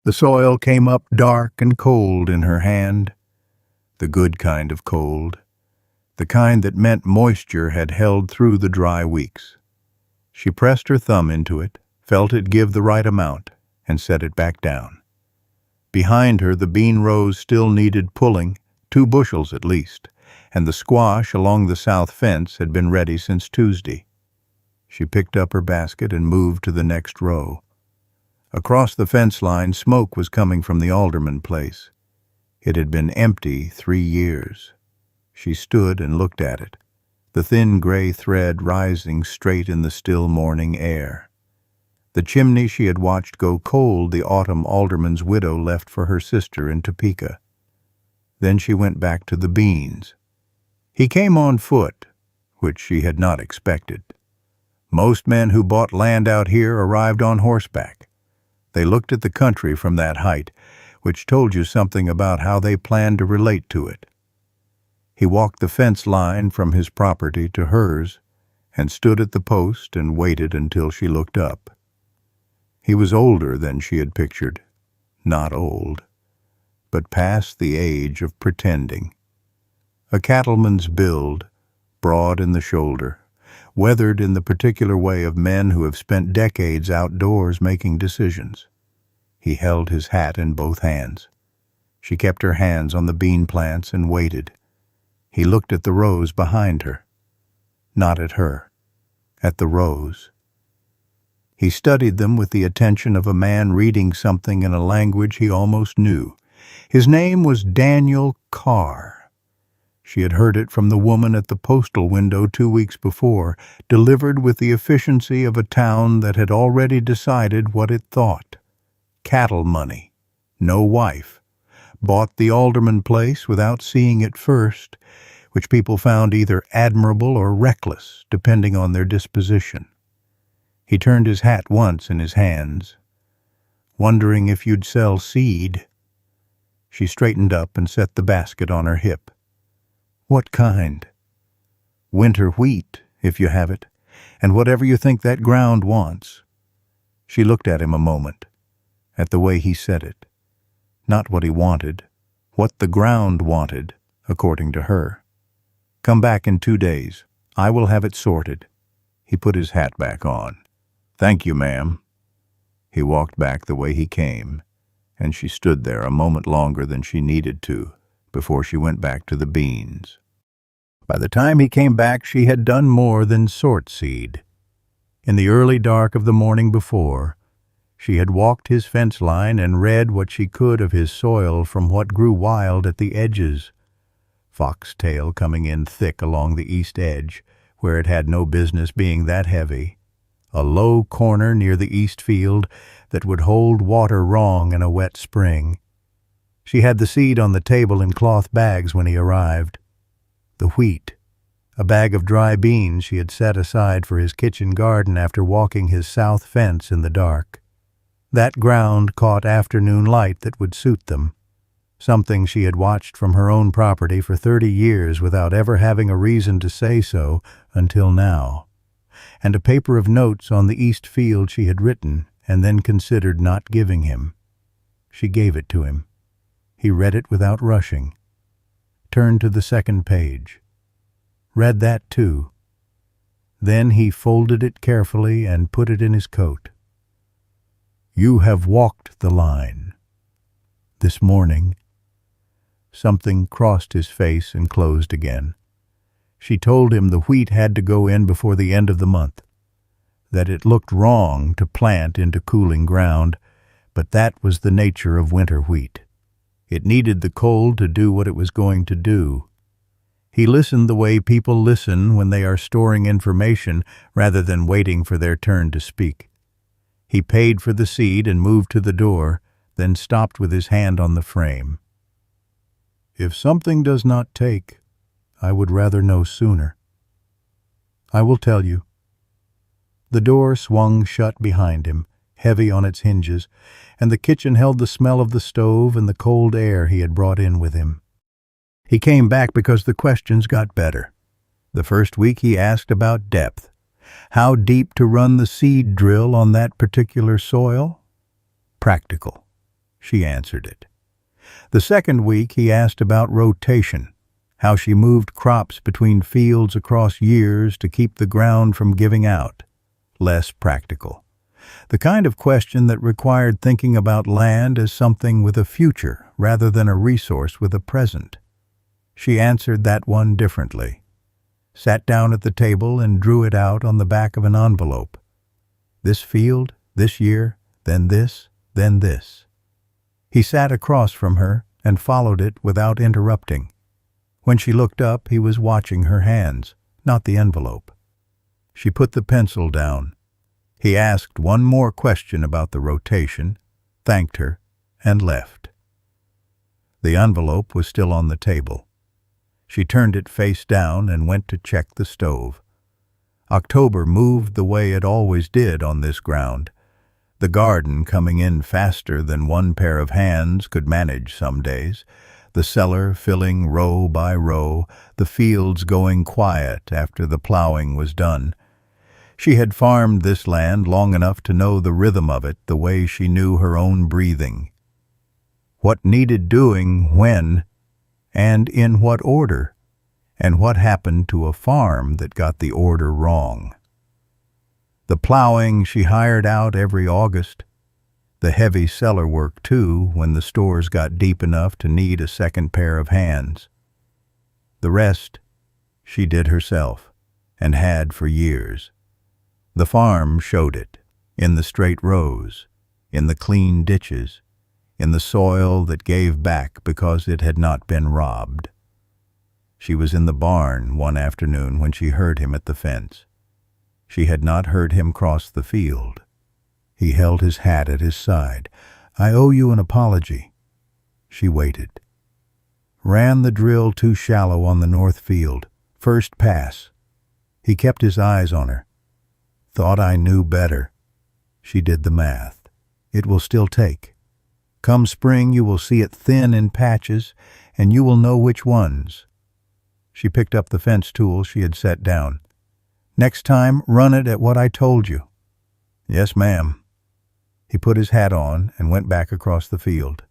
The soil came up dark and cold in her hand, the good kind of cold, the kind that meant moisture had held through the dry weeks. She pressed her thumb into it, felt it give the right amount, and set it back down. Behind her, the bean rows still needed pulling, 2 bushels at least, and the squash along the south fence had been ready since Tuesday. She picked up her basket and moved to the next row. Across the fence line, smoke was coming from the alderman place. It had been empty 3 years. She stood and looked at it, the thin gray thread rising straight in the still morning air. The chimney she had watched go cold the autumn alderman's widow left for her sister in Topeka. Then she went back to the beans. He came on foot, which she had not expected. Most men who bought land out here arrived on horseback. They looked at the country from that height, which told you something about how they planned to relate to it. He walked the fence line from his property to hers and stood at the post and waited until she looked up. He was older than she had pictured. Not old, but past the age of pretending. A cattleman's build, broad in the shoulder, weathered in the particular way of men who have spent decades outdoors making decisions. He held his hat in both hands. She kept her hands on the bean plants and waited. He looked at the rows behind her. Not at her, at the rows. He studied them with the attention of a man reading something in a language he almost knew. His name was Daniel Carr. She had heard it from the woman at the postal window 2 weeks before, delivered with the efficiency of a town that had already decided what it thought. Cattle money. No wife. Bought the alderman place without seeing it first, which people found either admirable or reckless, depending on their disposition. He turned his hat once in his hands. Wondering if you'd sell seed. She straightened up and set the basket on her hip. What kind? Winter wheat, if you have it, and whatever you think that ground wants. She looked at him a moment, at the way he said it. Not what he wanted, what the ground wanted, according to her. Come back in 2 days. I will have it sorted. He put his hat back on. Thank you, ma'am. He walked back the way he came, and she stood there a moment longer than she needed to before she went back to the beans. By the time he came back, she had done more than sort seed. In the early dark of the morning before, she had walked his fence line and read what she could of his soil from what grew wild at the edges. Foxtail coming in thick along the east edge, where it had no business being that heavy. A low corner near the east field that would hold water wrong in a wet spring. She had the seed on the table in cloth bags when he arrived. The wheat, a bag of dry beans she had set aside for his kitchen garden after walking his south fence in the dark. That ground caught afternoon light that would suit them, something she had watched from her own property for 30 years without ever having a reason to say so until now, and a paper of notes on the east field she had written and then considered not giving him. She gave it to him. He read it without rushing. Turned to the second page. Read that too. Then he folded it carefully and put it in his coat. You have walked the line. This morning. Something crossed his face and closed again. She told him the wheat had to go in before the end of the month, that it looked wrong to plant into cooling ground, but that was the nature of winter wheat. It needed the cold to do what it was going to do. He listened the way people listen when they are storing information rather than waiting for their turn to speak. He paid for the seed and moved to the door, then stopped with his hand on the frame. If something does not take, I would rather know sooner. I will tell you. The door swung shut behind him, heavy on its hinges, and the kitchen held the smell of the stove and the cold air he had brought in with him. He came back because the questions got better. The first week he asked about depth. How deep to run the seed drill on that particular soil? Practical. She answered it. The second week he asked about rotation, how she moved crops between fields across years to keep the ground from giving out. Less practical. The kind of question that required thinking about land as something with a future rather than a resource with a present. She answered that one differently. Sat down at the table and drew it out on the back of an envelope. This field, this year, then this, then this. He sat across from her and followed it without interrupting. When she looked up, he was watching her hands, not the envelope. She put the pencil down. He asked one more question about the rotation, thanked her, and left. The envelope was still on the table. She turned it face down and went to check the stove. October moved the way it always did on this ground. The garden coming in faster than one pair of hands could manage some days, the cellar filling row by row, the fields going quiet after the plowing was done. She had farmed this land long enough to know the rhythm of it the way she knew her own breathing. What needed doing when, and in what order, and what happened to a farm that got the order wrong. The plowing she hired out every August, the heavy cellar work too when the stores got deep enough to need a second pair of hands. The rest she did herself, and had for years. The farm showed it, in the straight rows, in the clean ditches, in the soil that gave back because it had not been robbed. She was in the barn one afternoon when she heard him at the fence. She had not heard him cross the field. He held his hat at his side. "I owe you an apology." She waited. Ran the drill too shallow on the north field. First pass. He kept his eyes on her. "Thought I knew better." She did the math. "It will still take. Come spring you will see it thin in patches, and you will know which ones." She picked up the fence tool she had set down. "Next time, run it at what I told you." "Yes, ma'am." He put his hat on and went back across the field.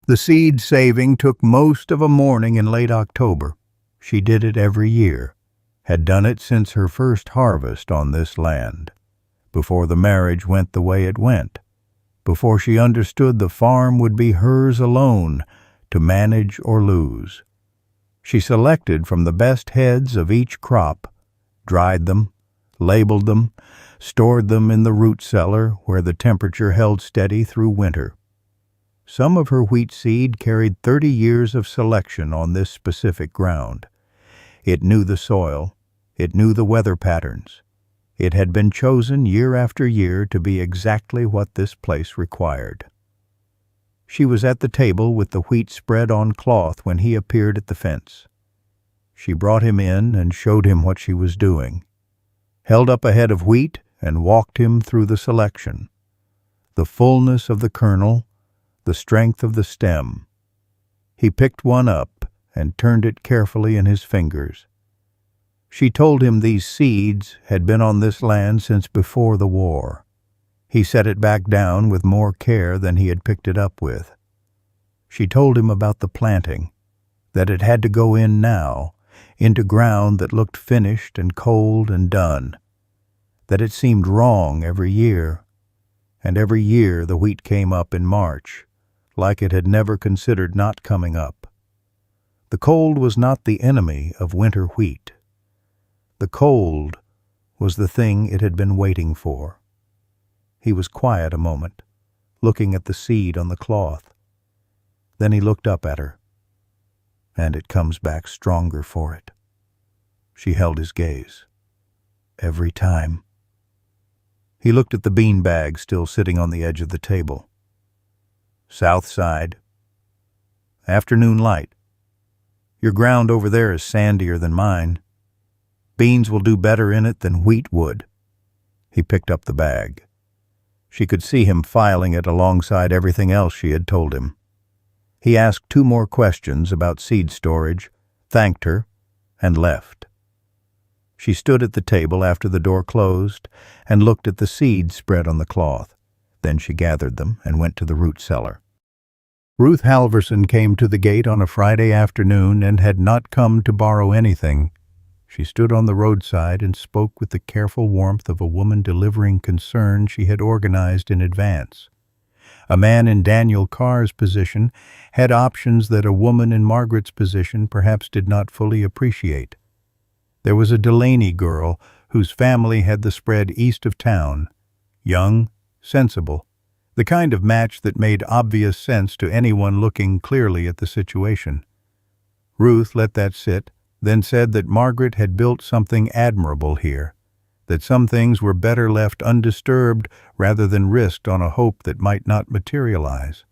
The seed saving took most of a morning in late October. She did it every year, had done it since her first harvest on this land, before the marriage went the way it went, before she understood the farm would be hers alone to manage or lose. She selected from the best heads of each crop, dried them, labeled them, stored them in the root cellar where the temperature held steady through winter. Some of her wheat seed carried 30 years of selection on this specific ground. It knew the soil, it knew the weather patterns. It had been chosen year after year to be exactly what this place required. She was at the table with the wheat spread on cloth when he appeared at the fence. She brought him in and showed him what she was doing, held up a head of wheat and walked him through the selection. The fullness of the kernel, the strength of the stem. He picked one up and turned it carefully in his fingers. She told him these seeds had been on this land since before the war. He set it back down with more care than he had picked it up with. She told him about the planting, that it had to go in now, into ground that looked finished and cold and done, that it seemed wrong every year, and every year the wheat came up in March, like it had never considered not coming up. The cold was not the enemy of winter wheat. The cold was the thing it had been waiting for. He was quiet a moment, looking at the seed on the cloth. Then he looked up at her, and it comes back stronger for it. She held his gaze. Every time. He looked at the bean bag still sitting on the edge of the table. South side. Afternoon light. Your ground over there is sandier than mine. Beans will do better in it than wheat would. He picked up the bag. She could see him filing it alongside everything else she had told him. He asked 2 more questions about seed storage, thanked her, and left. She stood at the table after the door closed and looked at the seeds spread on the cloth. Then she gathered them and went to the root cellar. Ruth Halverson came to the gate on a Friday afternoon and had not come to borrow anything. She stood on the roadside and spoke with the careful warmth of a woman delivering concern she had organized in advance. A man in Daniel Carr's position had options that a woman in Margaret's position perhaps did not fully appreciate. There was a Delaney girl whose family had the spread east of town, young, sensible, the kind of match that made obvious sense to anyone looking clearly at the situation. Ruth let that sit, then said that Margaret had built something admirable here, that some things were better left undisturbed rather than risked on a hope that might not materialize.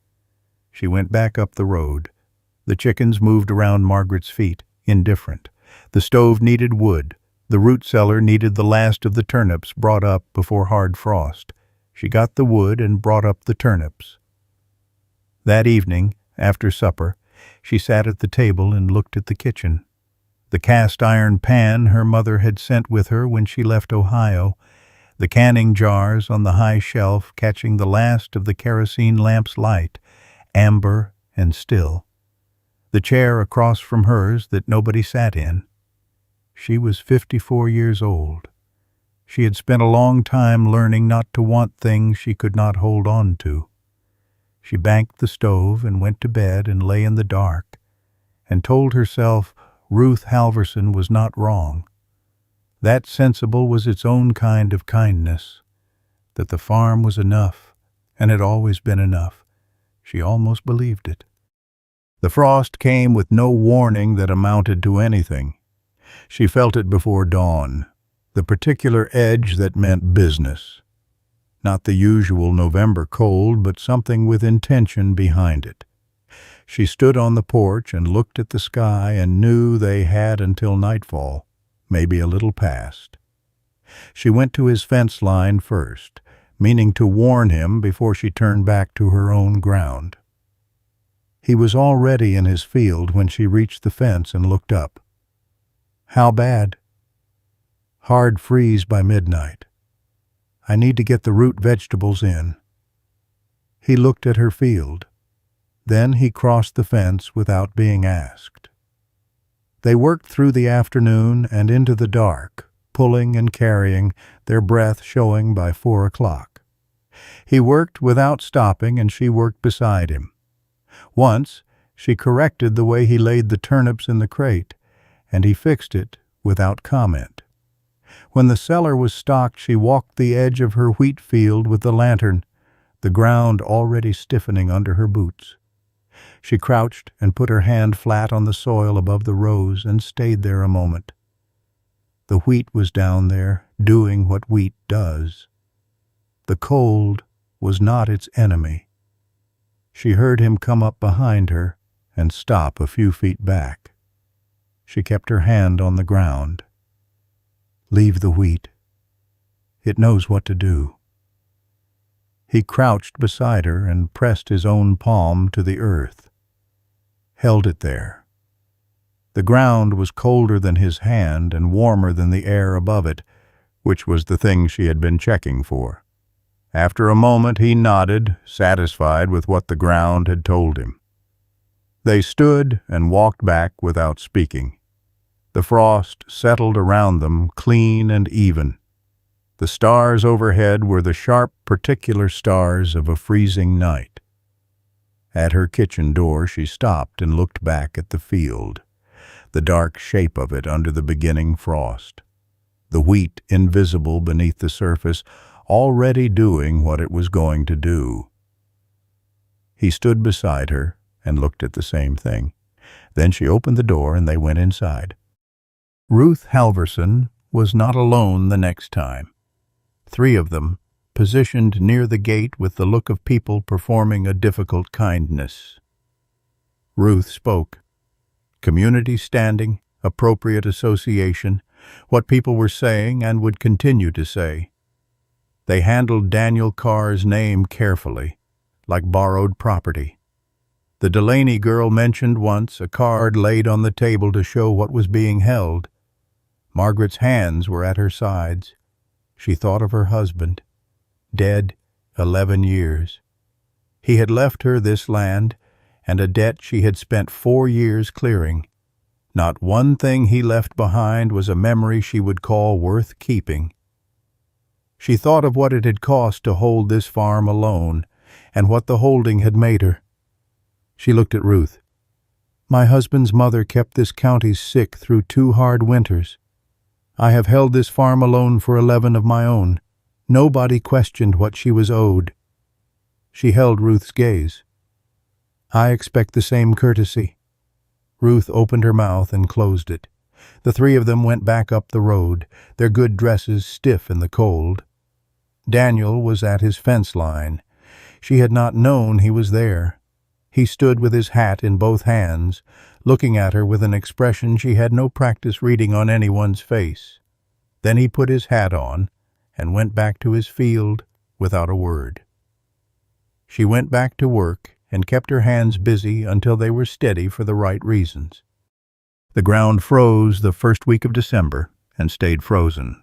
She went back up the road. The chickens moved around Margaret's feet, indifferent. The stove needed wood. The root cellar needed the last of the turnips brought up before hard frost. She got the wood and brought up the turnips. That evening, after supper, she sat at the table and looked at the kitchen. The cast-iron pan her mother had sent with her when she left Ohio, the canning jars on the high shelf catching the last of the kerosene lamp's light, amber and still. The chair across from hers that nobody sat in. She was 54 years old. She had spent a long time learning not to want things she could not hold on to. She banked the stove and went to bed and lay in the dark, and told herself Ruth Halverson was not wrong. That sensible was its own kind of kindness, that the farm was enough, and had always been enough. She almost believed it. The frost came with no warning that amounted to anything. She felt it before dawn, the particular edge that meant business. Not the usual November cold, but something with intention behind it. She stood on the porch and looked at the sky and knew they had until nightfall, maybe a little past. She went to his fence line first, meaning to warn him before she turned back to her own ground. He was already in his field when she reached the fence and looked up. How bad? Hard freeze by midnight. I need to get the root vegetables in. He looked at her field. Then he crossed the fence without being asked. They worked through the afternoon and into the dark, pulling and carrying, their breath showing by 4 o'clock. He worked without stopping, and she worked beside him. Once, she corrected the way he laid the turnips in the crate, and he fixed it without comment. When the cellar was stocked, she walked the edge of her wheat field with the lantern, the ground already stiffening under her boots. She crouched and put her hand flat on the soil above the rows and stayed there a moment. The wheat was down there, doing what wheat does. The cold was not its enemy. She heard him come up behind her and stop a few feet back. She kept her hand on the ground. Leave the wheat. It knows what to do. He crouched beside her and pressed his own palm to the earth. Held it there. The ground was colder than his hand and warmer than the air above it, which was the thing she had been checking for. After a moment he nodded, satisfied with what the ground had told him. They stood and walked back without speaking. The frost settled around them, clean and even. The stars overhead were the sharp, particular stars of a freezing night. At her kitchen door she stopped and looked back at the field, the dark shape of it under the beginning frost, the wheat invisible beneath the surface, already doing what it was going to do. He stood beside her and looked at the same thing. Then she opened the door and they went inside. Ruth Halverson was not alone the next time. 3 of them, positioned near the gate with the look of people performing a difficult kindness. Ruth spoke. Community standing, appropriate association, what people were saying and would continue to say. They handled Daniel Carr's name carefully, like borrowed property. The Delaney girl mentioned once a card laid on the table to show what was being held. Margaret's hands were at her sides. She thought of her husband, dead 11 years. He had left her this land, and a debt she had spent 4 years clearing. Not one thing he left behind was a memory she would call worth keeping. She thought of what it had cost to hold this farm alone, and what the holding had made her. She looked at Ruth. "My husband's mother kept this county sick through 2 hard winters. I have held this farm alone for 11 of my own. Nobody questioned what she was owed." She held Ruth's gaze. "I expect the same courtesy." Ruth opened her mouth and closed it. The 3 of them went back up the road, their good dresses stiff in the cold. Daniel was at his fence line. She had not known he was there. He stood with his hat in both hands, looking at her with an expression she had no practice reading on anyone's face. Then he put his hat on and went back to his field without a word. She went back to work and kept her hands busy until they were steady for the right reasons. The ground froze the first week of December and stayed frozen.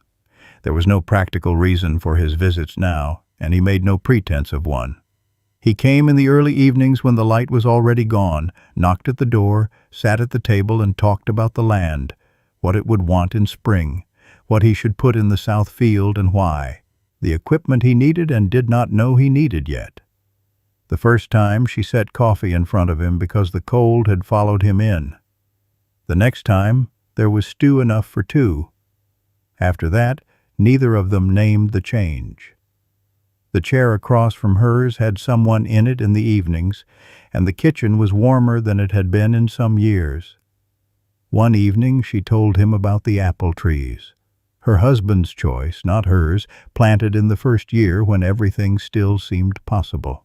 There was no practical reason for his visits now, and he made no pretense of one. He came in the early evenings when the light was already gone, knocked at the door, sat at the table and talked about the land, what it would want in spring, what he should put in the south field and why, the equipment he needed and did not know he needed yet. The first time she set coffee in front of him because the cold had followed him in. The next time there was stew enough for 2. After that, neither of them named the change. The chair across from hers had someone in it in the evenings, and the kitchen was warmer than it had been in some years. One evening she told him about the apple trees. Her husband's choice, not hers, planted in the first year when everything still seemed possible.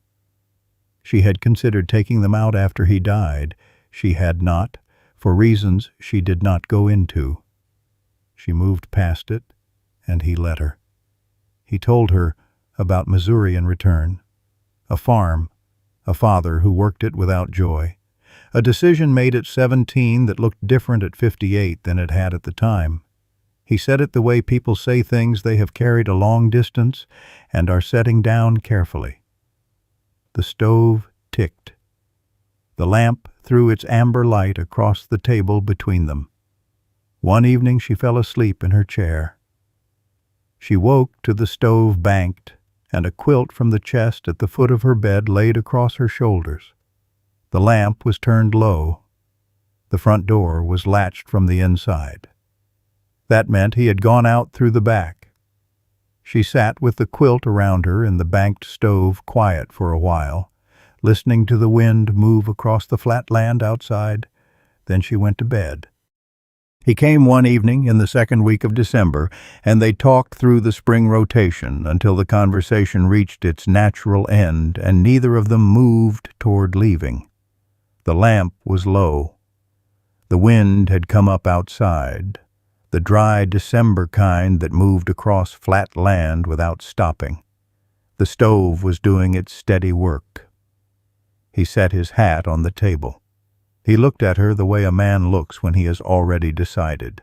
She had considered taking them out after he died. She had not, for reasons she did not go into. She moved past it, and he let her. He told her about Missouri in return. A farm, a father who worked it without joy. A decision made at 17 that looked different at 58 than it had at the time. He said it the way people say things they have carried a long distance and are setting down carefully. The stove ticked. The lamp threw its amber light across the table between them. One evening she fell asleep in her chair. She woke to the stove banked, and a quilt from the chest at the foot of her bed laid across her shoulders. The lamp was turned low. The front door was latched from the inside. That meant he had gone out through the back. She sat with the quilt around her in the banked stove quiet for a while, listening to the wind move across the flat land outside. Then she went to bed. He came one evening in the second week of December, and they talked through the spring rotation until the conversation reached its natural end, and neither of them moved toward leaving. The lamp was low. The wind had come up outside, the dry December kind that moved across flat land without stopping. The stove was doing its steady work. He set his hat on the table. He looked at her the way a man looks when he has already decided.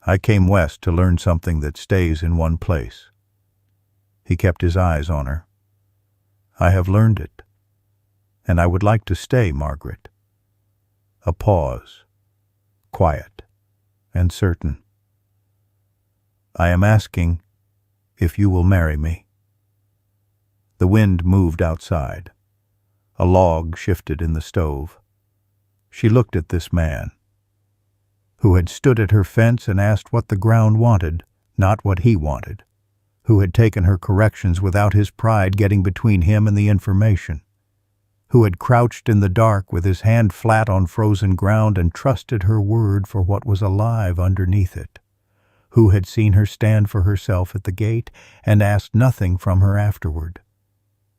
"I came west to learn something that stays in one place." He kept his eyes on her. "I have learned it, and I would like to stay, Margaret." A pause, quiet and certain. "I am asking if you will marry me." The wind moved outside. A log shifted in the stove. She looked at this man, who had stood at her fence and asked what the ground wanted, not what he wanted, who had taken her corrections without his pride getting between him and the information, who had crouched in the dark with his hand flat on frozen ground and trusted her word for what was alive underneath it, who had seen her stand for herself at the gate and asked nothing from her afterward.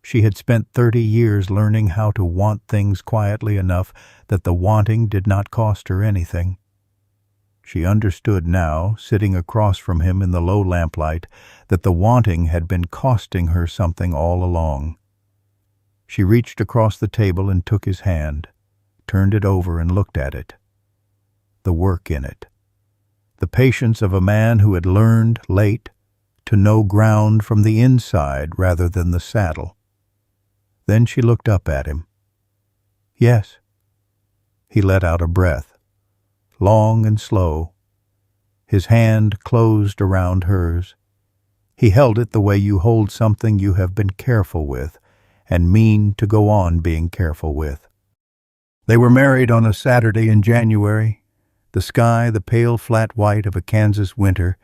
She had spent 30 years learning how to want things quietly enough that the wanting did not cost her anything. She understood now, sitting across from him in the low lamplight, that the wanting had been costing her something all along. She reached across the table and took his hand, turned it over and looked at it. The work in it. The patience of a man who had learned, late, to know ground from the inside rather than the saddle. Then she looked up at him. Yes. He let out a breath, long and slow. His hand closed around hers. He held it the way you hold something you have been careful with and mean to go on being careful with. They were married on a Saturday in January. The sky the pale flat white of a Kansas winter,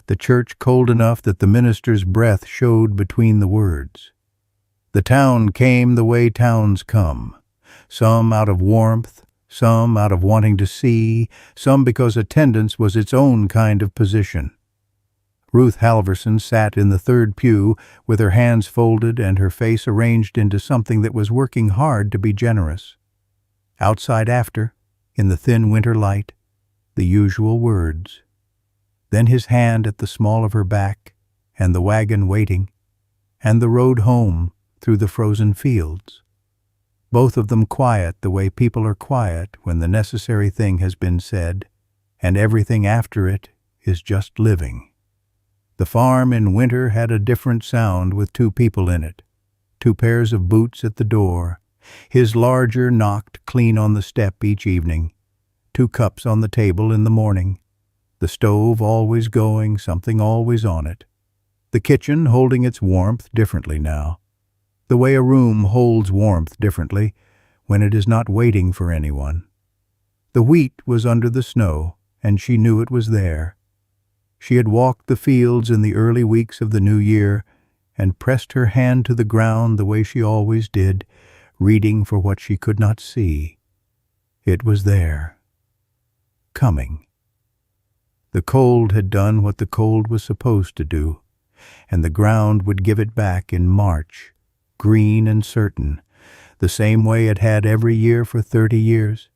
the church cold enough that the minister's breath showed between the words. The town came the way towns come, some out of warmth, some out of wanting to see, some because attendance was its own kind of position. Ruth Halverson sat in the third pew with her hands folded and her face arranged into something that was working hard to be generous. Outside after, in the thin winter light, the usual words. Then his hand at the small of her back, and the wagon waiting, and the road home through the frozen fields. Both of them quiet the way people are quiet when the necessary thing has been said, and everything after it is just living. The farm in winter had a different sound with two people in it, two pairs of boots at the door, his larger knocked clean on the step each evening, two cups on the table in the morning, the stove always going, something always on it, the kitchen holding its warmth differently now, the way a room holds warmth differently when it is not waiting for anyone. The wheat was under the snow, and she knew it was there. She had walked the fields in the early weeks of the new year and pressed her hand to the ground the way she always did, reading for what she could not see. It was there. Coming. The cold had done what the cold was supposed to do, and the ground would give it back in March, green and certain, the same way it had every year for 30 years.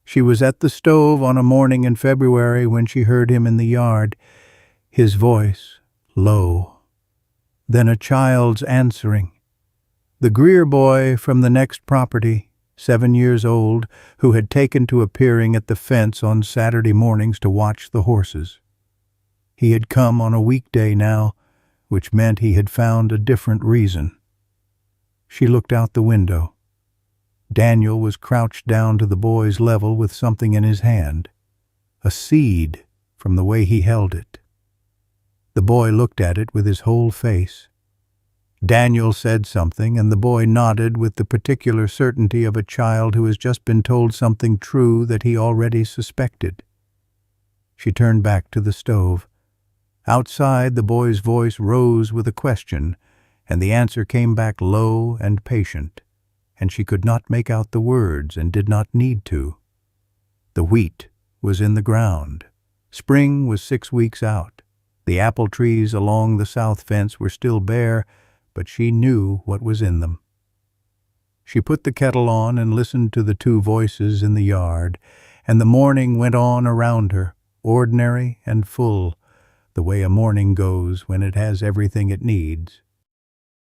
She was at the stove on a morning in February when she heard him in the yard, his voice low. Then a child's answering. The Greer boy from the next property, 7 years old, who had taken to appearing at the fence on Saturday mornings to watch the horses. He had come on a weekday now, which meant he had found a different reason. She looked out the window. Daniel was crouched down to the boy's level with something in his hand, a seed from the way he held it. The boy looked at it with his whole face. Daniel said something, and the boy nodded with the particular certainty of a child who has just been told something true that he already suspected. She turned back to the stove. Outside, the boy's voice rose with a question, and the answer came back low and patient, and she could not make out the words and did not need to. The wheat was in the ground. Spring was 6 weeks out. The apple trees along the south fence were still bare, but she knew what was in them. She put the kettle on and listened to the two voices in the yard, and the morning went on around her, ordinary and full, the way a morning goes when it has everything it needs.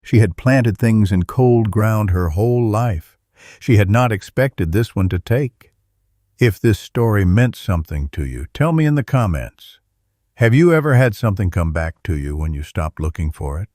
She had planted things in cold ground her whole life. She had not expected this one to take. If this story meant something to you, tell me in the comments. Have you ever had something come back to you when you stopped looking for it?